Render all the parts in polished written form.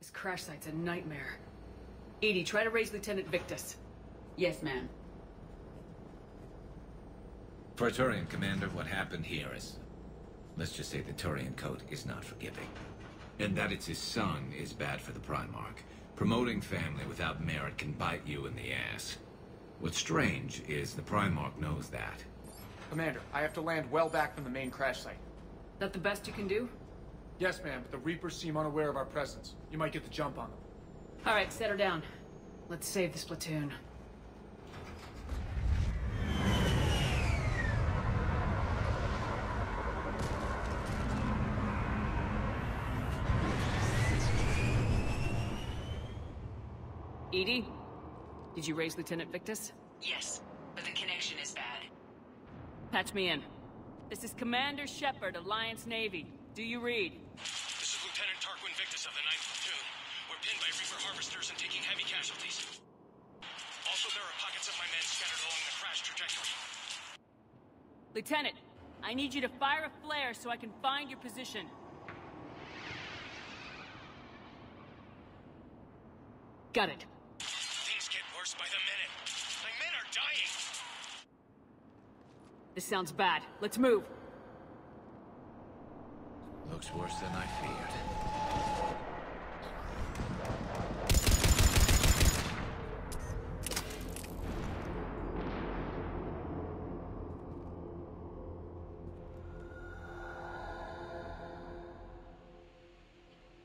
This crash site's a nightmare. Edie, try to raise Lieutenant Victus. Yes, ma'am. For a Turian commander, what happened here is... let's just say the Turian code is not forgiving. And that it's his son is bad for the Primarch. Promoting family without merit can bite you in the ass. What's strange is the Primarch knows that. Commander, I have to land well back from the main crash site. That the best you can do? Yes, ma'am, but the Reapers seem unaware of our presence. You might get the jump on them. Alright, set her down. Let's save this platoon. Edie? Did you raise Lieutenant Victus? Yes, but the connection is bad. Patch me in. This is Commander Shepard, Alliance Navy. Do you read? This is Lieutenant Tarquin Victus of the 9th Platoon. We're pinned by Reaper harvesters and taking heavy casualties. Also, there are pockets of my men scattered along the crash trajectory. Lieutenant, I need you to fire a flare so I can find your position. Got it. Things get worse by the minute. My men are dying! This sounds bad. Let's move. Looks worse than I feared.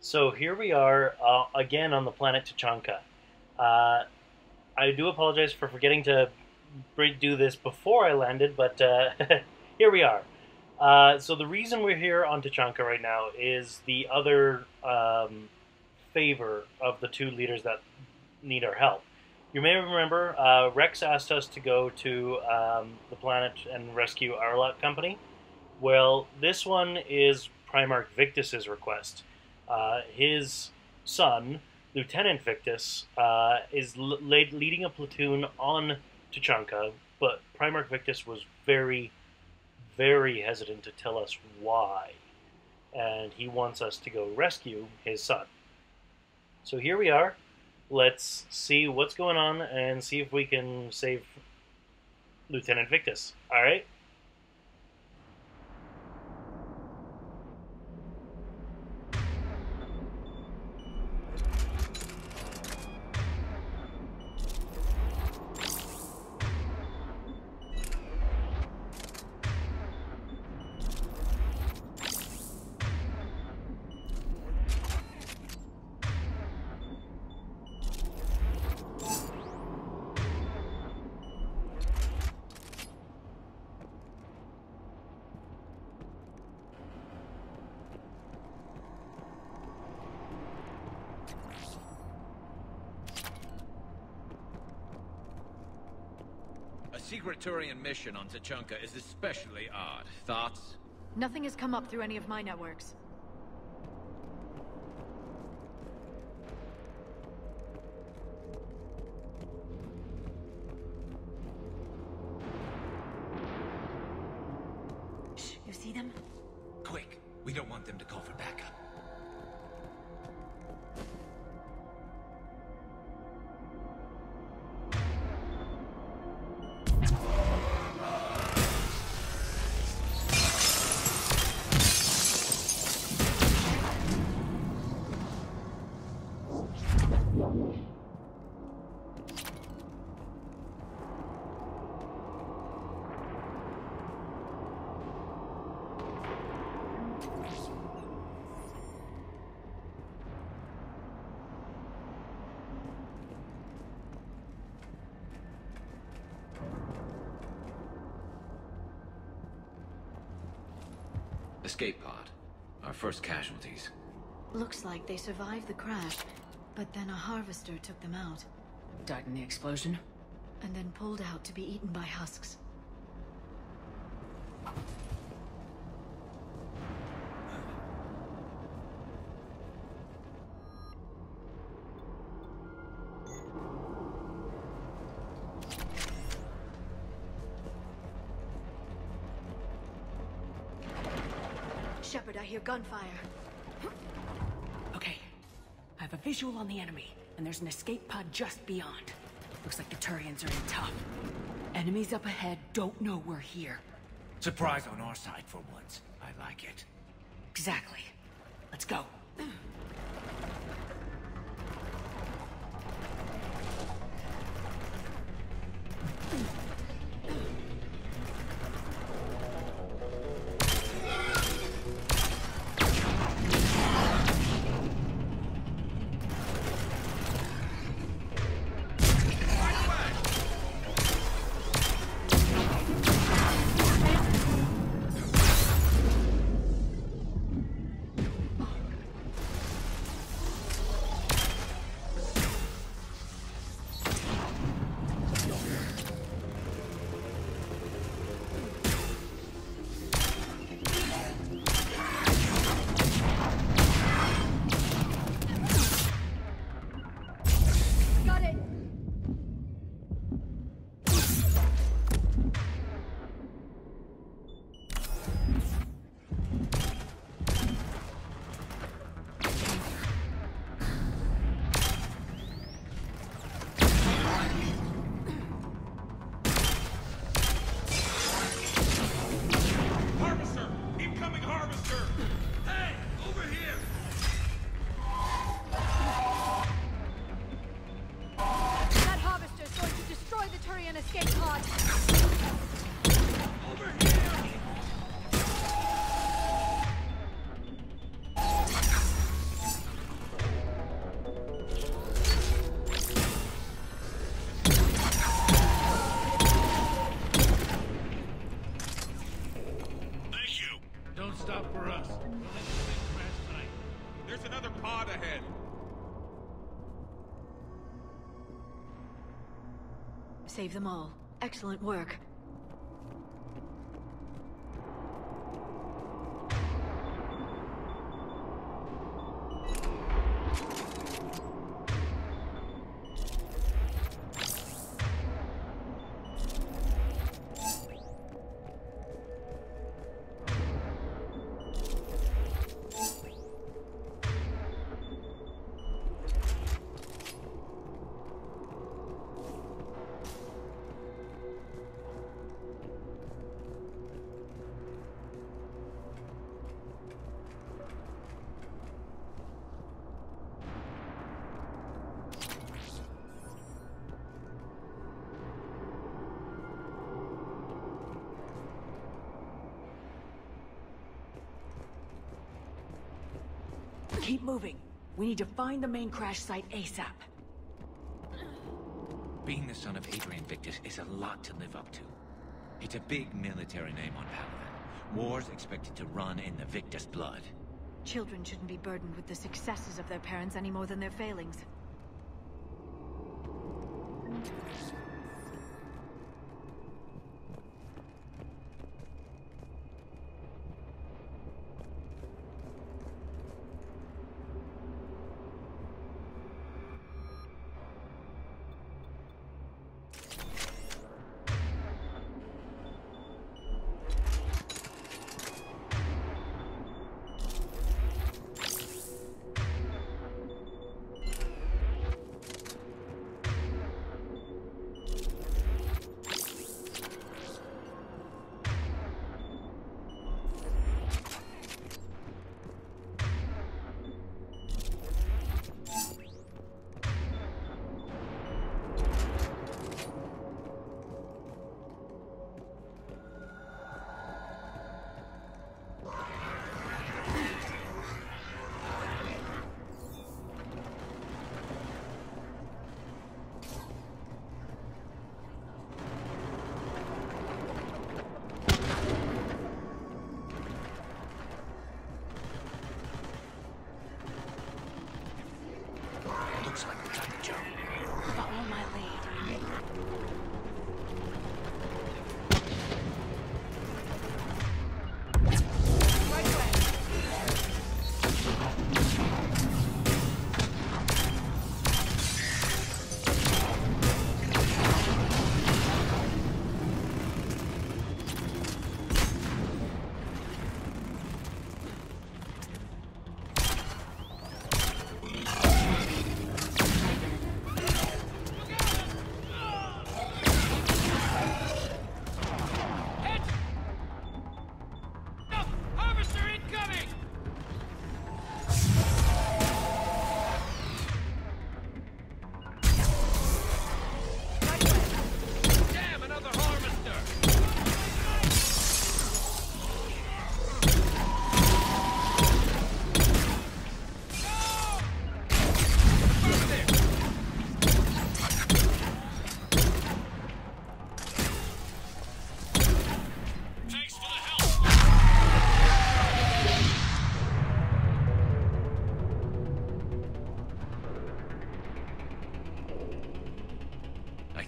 So here we are again on the planet Tuchanka. I do apologize for forgetting to do this before I landed, but here we are. So the reason we're here on Tuchanka right now is the other favor of the two leaders that need our help. You may remember Rex asked us to go to the planet and rescue our lot company. Well, this one is Primarch Victus's request. His son, Lieutenant Victus, is leading a platoon on Tuchanka, but Primarch Victus was very, very hesitant to tell us why. And he wants us to go rescue his son. So here we are. Let's see what's going on and see if we can save Lieutenant Victus. Alright? A secret Turian mission on Tuchanka is especially odd. Thoughts? Nothing has come up through any of my networks. You see them? Quick! We don't want them to call for backup. Escape pod. Our first casualties. Looks like they survived the crash, but then a harvester took them out, Died in the explosion. and then pulled out to be eaten by husks. Shepard, I hear gunfire. Okay. I have a visual on the enemy, and there's an escape pod just beyond. Looks like the Turians are in tough. Enemies up ahead don't know we're here. Surprise on our side for once. I like it. Exactly. Let's go. Save them all. Excellent work. Keep moving. We need to find the main crash site ASAP. Being the son of Adrien Victus is a lot to live up to. It's a big military name on Palaven. War's expected to run in the Victus blood. Children shouldn't be burdened with the successes of their parents any more than their failings.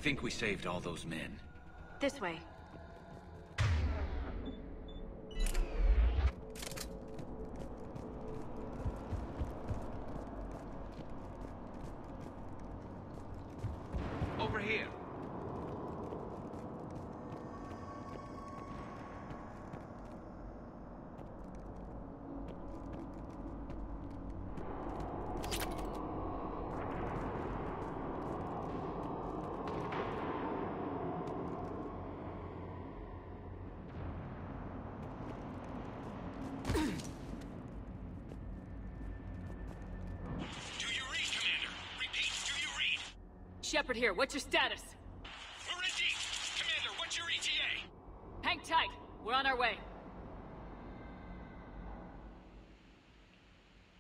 think we saved all those men. This way. Over here. Shepard here, what's your status? We're in deep! Commander, what's your ETA? Hang tight, we're on our way.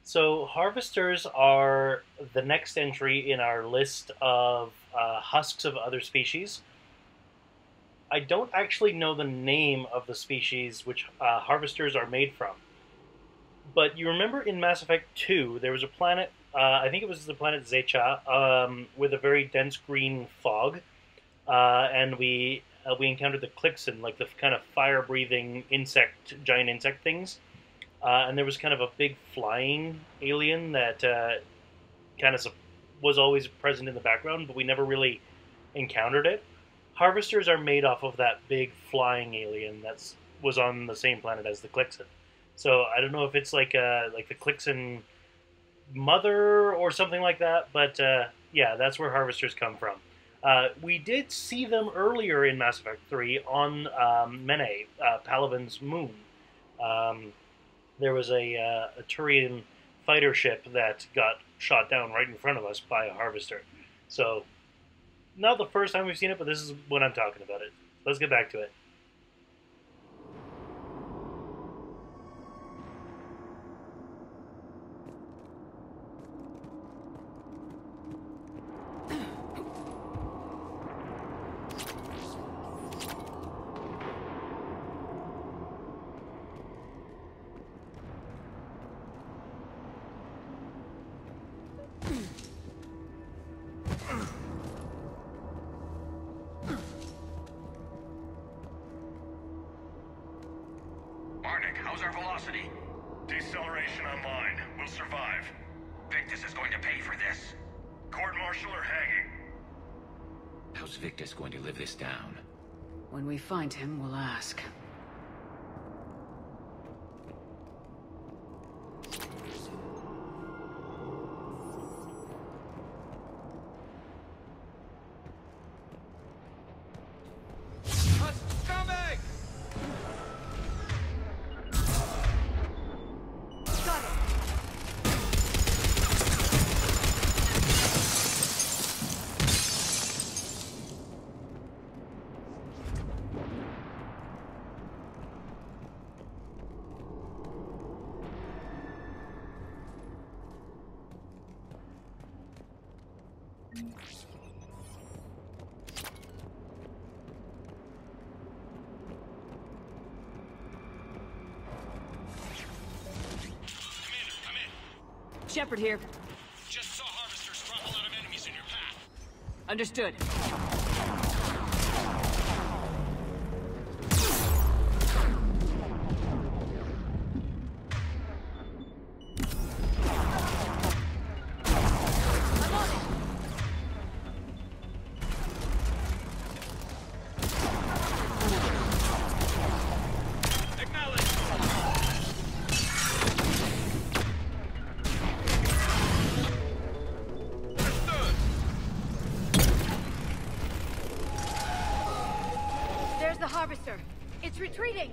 So, harvesters are the next entry in our list of husks of other species. I don't actually know the name of the species which harvesters are made from. But you remember in Mass Effect 2, there was a planet, I think it was the planet Zecha, with a very dense green fog. And we encountered the Clixon, like the kind of fire-breathing giant insect things. And there was kind of a big flying alien that kind of was always present in the background, but we never really encountered it. Harvesters are made off of that big flying alien that was on the same planet as the Clixon. So I don't know if it's like the Clixon mother or something like that, but yeah, that's where harvesters come from. We did see them earlier in Mass Effect 3 on Mene, Palaven's moon. There was a Turian fighter ship that got shot down right in front of us by a harvester. So, not the first time we've seen it, but this is when I'm talking about it. Let's get back to it. How's our velocity? Deceleration online. We'll survive. Victus is going to pay for this. Court-martial or hanging? How's Victus going to live this down? When we find him, we'll ask. Shepard here. Just saw harvesters drop a lot of enemies in your path. Understood. Harvester. It's retreating.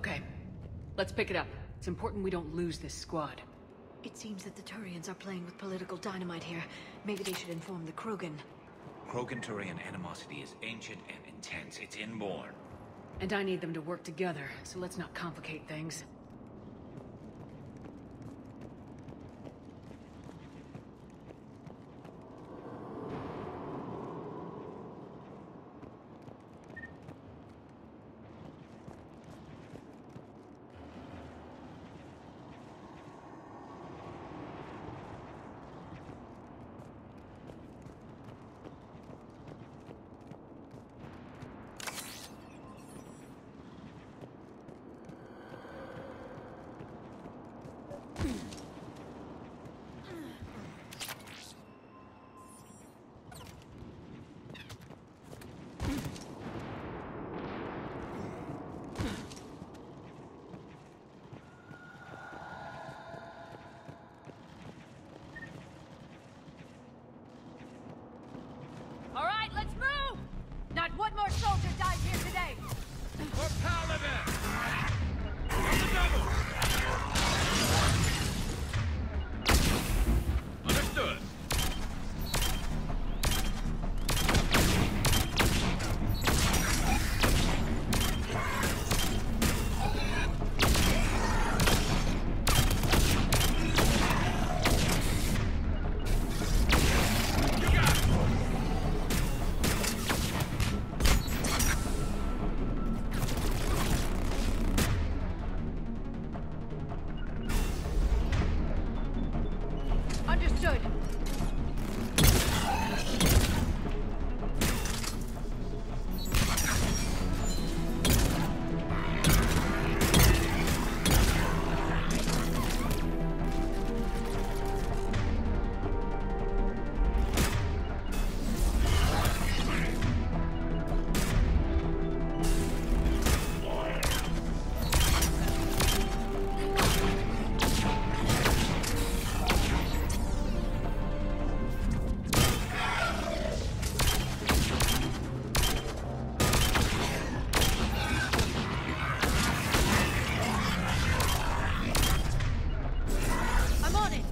Okay. Let's pick it up. It's important we don't lose this squad. It seems that the Turians are playing with political dynamite here. Maybe they should inform the Krogan. Krogan-Turian animosity is ancient and intense. It's inborn. And I need them to work together, so let's not complicate things. All right, let's move! Not one more soldier died here today! For Paladin! On the double! Understood! Understood. I'm on it!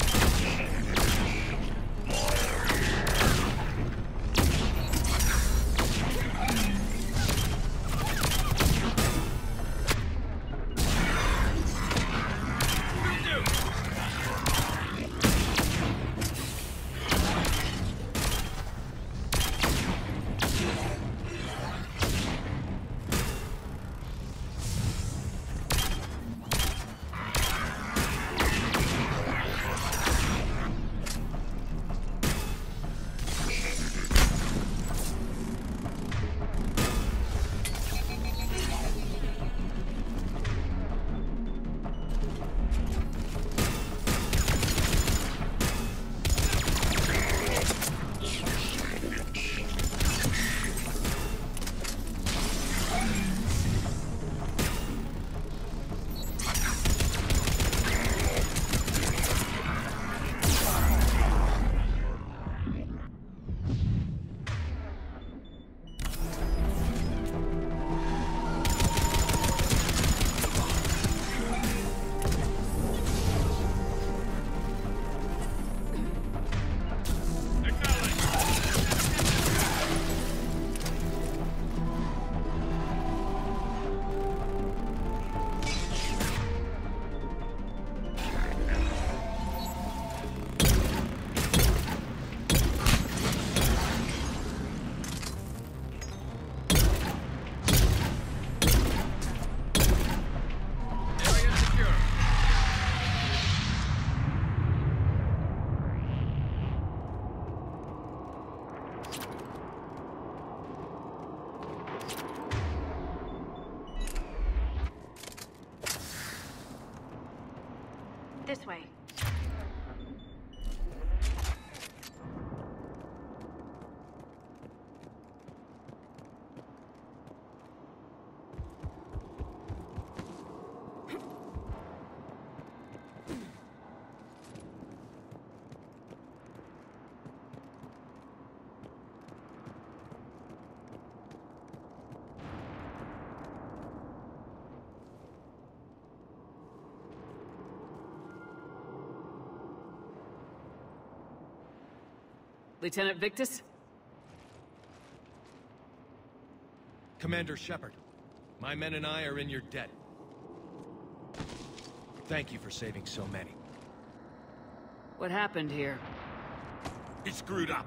This way. Lieutenant Victus? Commander Shepard, my men and I are in your debt. Thank you for saving so many. What happened here? He screwed up.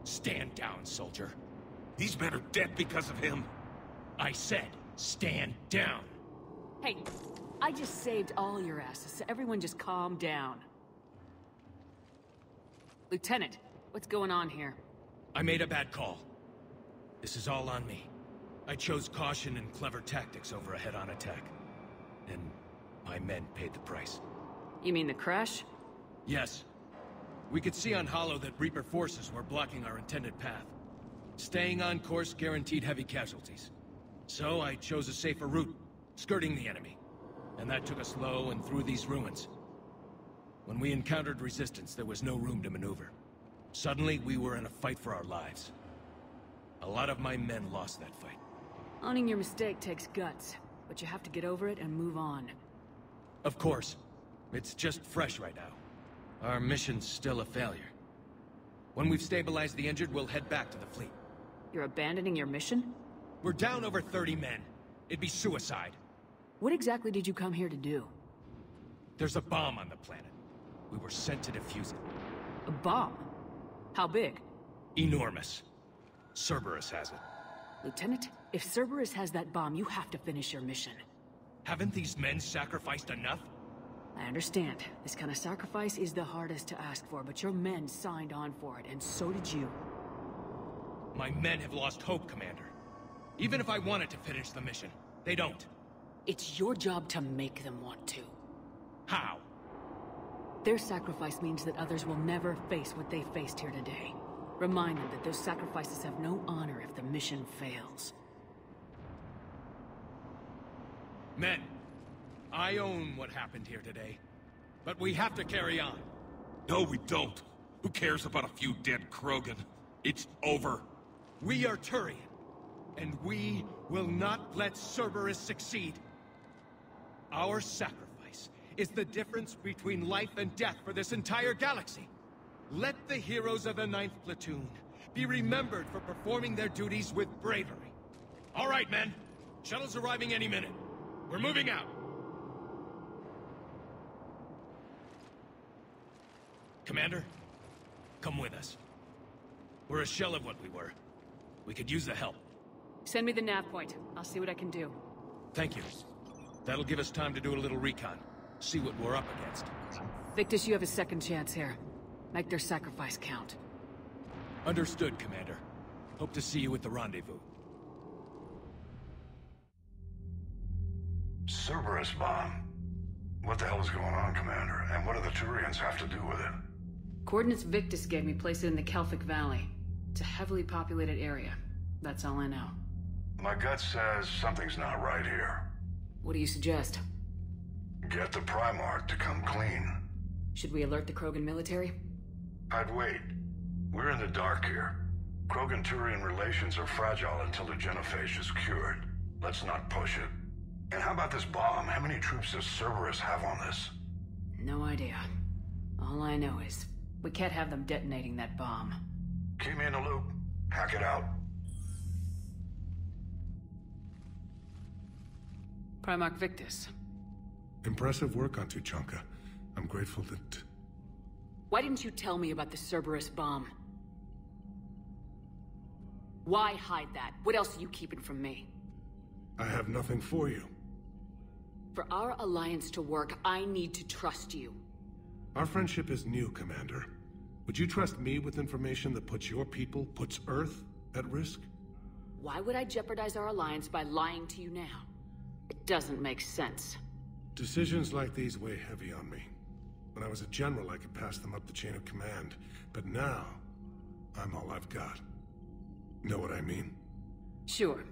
Stand down, soldier. These men are dead because of him. I said, stand down. Hey, I just saved all your asses, so everyone just calm down. Lieutenant, what's going on here? I made a bad call. This is all on me. I chose caution and clever tactics over a head-on attack. And my men paid the price. You mean the crash? Yes. We could see on Hollow that Reaper forces were blocking our intended path. Staying on course guaranteed heavy casualties. So I chose a safer route, skirting the enemy. And that took us low and through these ruins. When we encountered resistance, there was no room to maneuver. Suddenly, we were in a fight for our lives. A lot of my men lost that fight. Owning your mistake takes guts, but you have to get over it and move on. Of course. It's just fresh right now. Our mission's still a failure. When we've stabilized the injured, we'll head back to the fleet. You're abandoning your mission? We're down over 30 men. It'd be suicide. What exactly did you come here to do? There's a bomb on the planet. We were sent to defuse it. A bomb? How big? Enormous. Cerberus has it. Lieutenant, if Cerberus has that bomb, you have to finish your mission. Haven't these men sacrificed enough? I understand. This kind of sacrifice is the hardest to ask for, but your men signed on for it, and so did you. My men have lost hope, Commander. Even if I wanted to finish the mission, they don't. It's your job to make them want to. How? Their sacrifice means that others will never face what they faced here today. Remind them that those sacrifices have no honor if the mission fails. Men, I own what happened here today. But we have to carry on. No, we don't. Who cares about a few dead Krogan? It's over. We are Turian, and we will not let Cerberus succeed. Our sacrifice is the difference between life and death for this entire galaxy. Let the heroes of the 9th Platoon be remembered for performing their duties with bravery. All right, men. Shuttle's arriving any minute. We're moving out. Commander, come with us. We're a shell of what we were. We could use the help. Send me the nav point. I'll see what I can do. Thank you. That'll give us time to do a little recon. See what we're up against. Victus, you have a second chance here. Make their sacrifice count. Understood, Commander. Hope to see you at the rendezvous. Cerberus bomb. What the hell is going on, Commander? And what do the Turians have to do with it? Coordinates Victus gave me place it in the Kelphic Valley. It's a heavily populated area. That's all I know. My gut says something's not right here. What do you suggest? Get the Primarch to come clean. Should we alert the Krogan military? I'd wait. We're in the dark here. Krogan-Turian relations are fragile until the genophage is cured. Let's not push it. And how about this bomb? How many troops does Cerberus have on this? No idea. All I know is, we can't have them detonating that bomb. Keep me in the loop. Hack it out. Primarch Victus. Impressive work on Tuchanka. I'm grateful that... Why didn't you tell me about the Cerberus bomb? Why hide that? What else are you keeping from me? I have nothing for you. For our alliance to work, I need to trust you. Our friendship is new, Commander. Would you trust me with information that puts your people, puts Earth, at risk? Why would I jeopardize our alliance by lying to you now? It doesn't make sense. Decisions like these weigh heavy on me. When I was a general, I could pass them up the chain of command. But now, I'm all I've got. Know what I mean? Sure.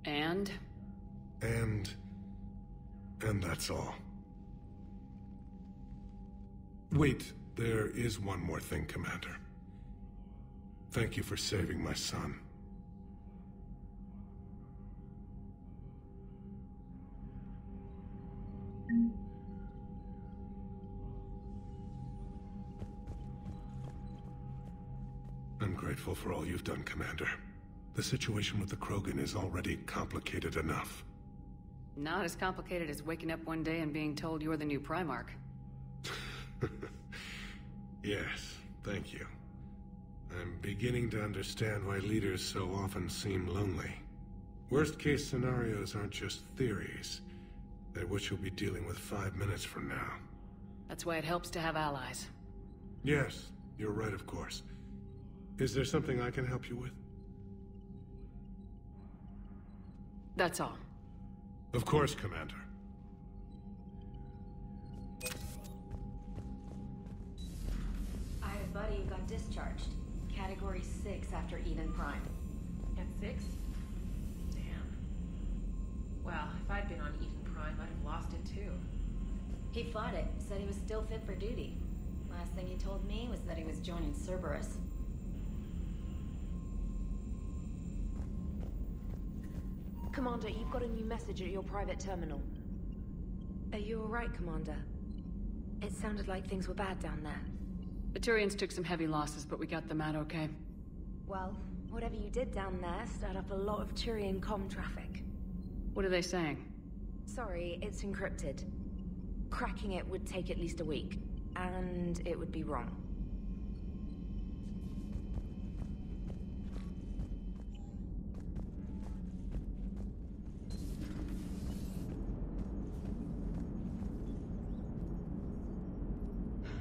And that's all. Wait, there is one more thing, Commander. Thank you for saving my son. I'm grateful for all you've done, Commander. The situation with the Krogan is already complicated enough. Not as complicated as waking up one day and being told you're the new Primarch. Yes, thank you. I'm beginning to understand why leaders so often seem lonely. Worst-case scenarios aren't just theories. They're what you'll be dealing with 5 minutes from now. That's why it helps to have allies. Yes, you're right, of course. Is there something I can help you with? That's all. Of course, Commander. I had a buddy who got discharged. Category 6 after Eden Prime. At 6? Damn. Well, if I'd been on Eden Prime, I'd have lost it too. He fought it, said he was still fit for duty. Last thing he told me was that he was joining Cerberus. Commander, you've got a new message at your private terminal. Are you alright, Commander? It sounded like things were bad down there. The Turians took some heavy losses, but we got them out okay. Well, whatever you did down there stirred up a lot of Turian comm traffic. What are they saying? Sorry, it's encrypted. Cracking it would take at least a week, and it would be wrong.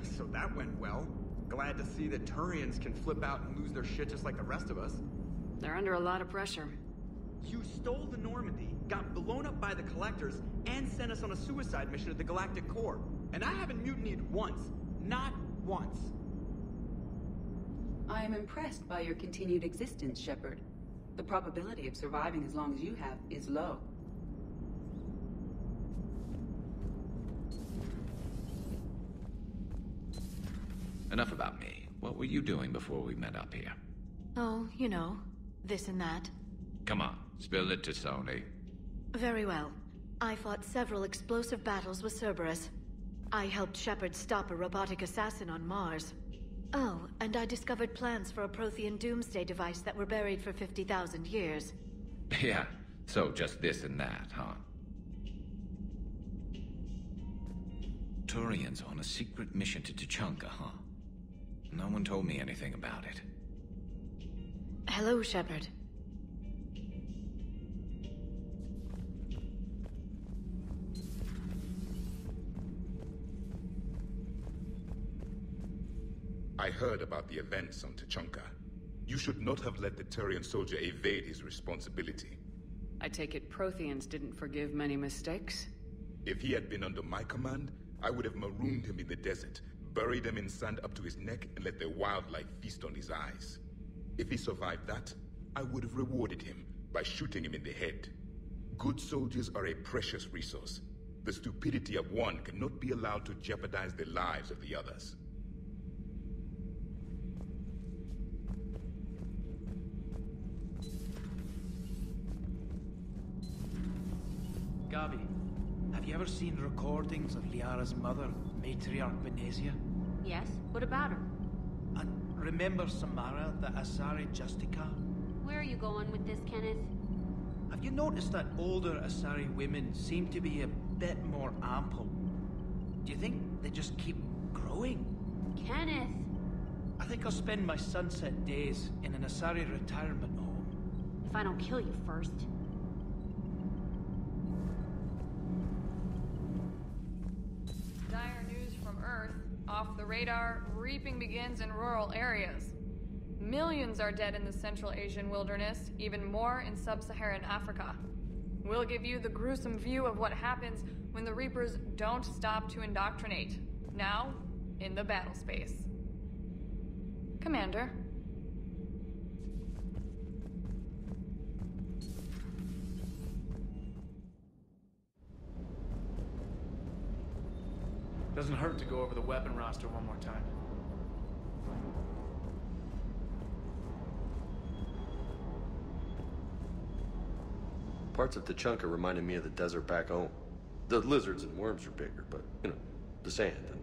So that went well. Glad to see that Turians can flip out and lose their shit just like the rest of us. They're under a lot of pressure. You stole the Normandy, got blown up by the Collectors, and sent us on a suicide mission to the Galactic Core. And I haven't mutinied once. Not once. I am impressed by your continued existence, Shepard. The probability of surviving as long as you have is low. Enough about me. What were you doing before we met up here? Oh, you know, this and that. Come on, spill it to Sony. Very well. I fought several explosive battles with Cerberus. I helped Shepard stop a robotic assassin on Mars. Oh, and I discovered plans for a Prothean doomsday device that were buried for 50,000 years. Yeah, so just this and that, huh? Turians on a secret mission to Tuchanka, huh? No one told me anything about it. Hello, Shepard. I heard about the events on Tuchanka. You should not have let the Turian soldier evade his responsibility. I take it Protheans didn't forgive many mistakes? If he had been under my command, I would have marooned him in the desert, buried him in sand up to his neck, and let the wildlife feast on his eyes. If he survived that, I would have rewarded him by shooting him in the head. Good soldiers are a precious resource. The stupidity of one cannot be allowed to jeopardize the lives of the others. Gabi, have you ever seen recordings of Liara's mother, Matriarch Benezia? Yes? What about her? And remember Samara, the Asari Justica? Where are you going with this, Kenneth? Have you noticed that older Asari women seem to be a bit more ample? Do you think they just keep growing? Kenneth! I think I'll spend my sunset days in an Asari retirement home. If I don't kill you first. Dire news from Earth. Off the radar, reaping begins in rural areas. Millions are dead in the Central Asian wilderness, even more in sub-Saharan Africa. We'll give you the gruesome view of what happens when the Reapers don't stop to indoctrinate. Now, in the battle space. Commander. Doesn't hurt to go over the weapon roster one more time. Parts of Tuchanka reminded me of the desert back home. The lizards and worms are bigger, but, you know, the sand and